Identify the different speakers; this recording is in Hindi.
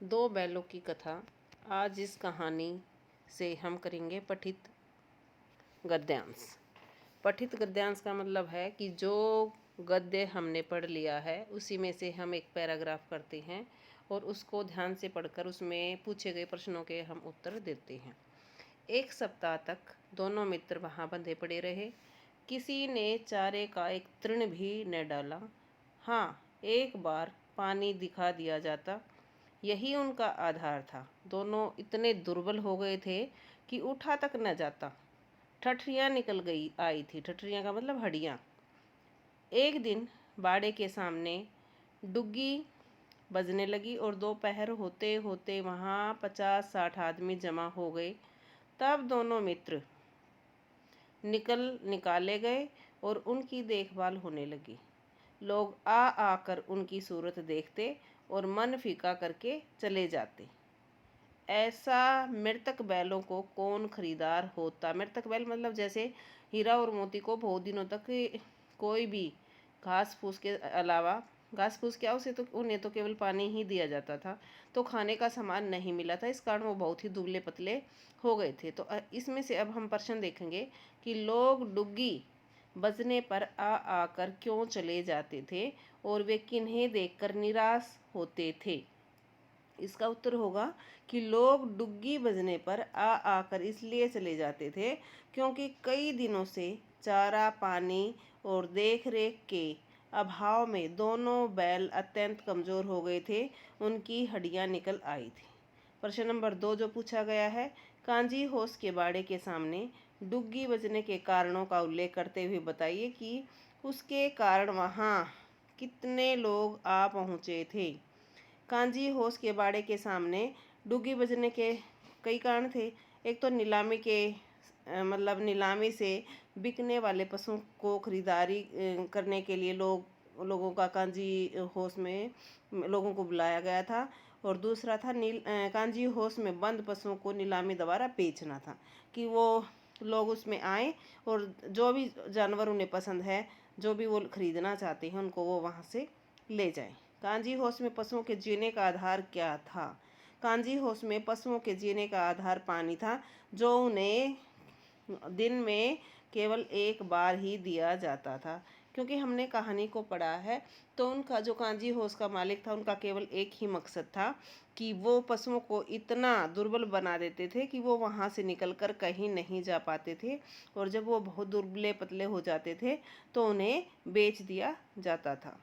Speaker 1: दो बैलों की कथा। आज इस कहानी से हम करेंगे पठित गद्यांश। पठित गद्यांश का मतलब है कि जो गद्य हमने पढ़ लिया है उसी में से हम एक पैराग्राफ करते हैं और उसको ध्यान से पढ़कर उसमें पूछे गए प्रश्नों के हम उत्तर देते हैं। एक सप्ताह तक दोनों मित्र वहाँ बंधे पड़े रहे। किसी ने चारे का एक तृण भी न डाला। हाँ, एक बार पानी दिखा दिया जाता, यही उनका आधार था। दोनों इतने दुर्बल हो गए थे कि उठा तक न जाता। ठठरियाँ निकल गई आई थी। ठठरियाँ का मतलब हड्डियाँ। एक दिन बाड़े के सामने डुग्गी बजने लगी और दोपहर होते होते वहाँ 50-60 आदमी जमा हो गए। तब दोनों मित्र निकाले गए और उनकी देखभाल होने लगी। लोग आ आकर उनकी सूरत देखते और मन फीका करके चले जाते। ऐसा मृतक बैलों को कौन खरीदार होता। मृतक बैल मतलब जैसे हीरा और मोती को बहुत दिनों तक कोई भी घास फूस के अलावा, घास फूस क्या, उसे तो उन्हें तो केवल पानी ही दिया जाता था, तो खाने का सामान नहीं मिला था। इस कारण वो बहुत ही दुबले पतले हो गए थे। तो इसमें से अब हम प्रश्न देखेंगे कि लोग डुग्गी बजने पर आ आकर क्यों चले जाते थे और वे किन्हें देखकर निराश होते थे। इसका उत्तर होगा कि लोग डुग्गी बजने पर आ आकर इसलिए चले जाते थे क्योंकि कई दिनों से चारा, पानी और देख रेख के अभाव में दोनों बैल अत्यंत कमज़ोर हो गए थे। उनकी हड्डियां निकल आई थी। प्रश्न नंबर 2 जो पूछा गया है, कांजी होस के बाड़े के सामने डुग्गी बजने के कारणों का उल्लेख करते हुए बताइए कि उसके कारण वहाँ कितने लोग आ पहुँचे थे। कांजी होस के बाड़े के सामने डुग्गी बजने के कई कारण थे। एक तो नीलामी के मतलब नीलामी से बिकने वाले पशुओं को खरीदारी करने के लिए लोगों का कांजी होस में लोगों को बुलाया गया था। और दूसरा था कांजी होस में बंद पशुओं को नीलामी द्वारा बेचना था कि वो लोग उसमें आए और जो भी जानवर उन्हें पसंद है, जो भी वो खरीदना चाहते हैं, उनको वो वहाँ से ले जाएं। कांजी होस में पशुओं के जीने का आधार क्या था। कांजी होस में पशुओं के जीने का आधार पानी था, जो उन्हें दिन में केवल एक बार ही दिया जाता था। क्योंकि हमने कहानी को पढ़ा है तो उनका जो कांजी होस का मालिक था, उनका केवल एक ही मकसद था कि वो पशुओं को इतना दुर्बल बना देते थे कि वो वहाँ से निकलकर कहीं नहीं जा पाते थे, और जब वो बहुत दुर्बले पतले हो जाते थे तो उन्हें बेच दिया जाता था।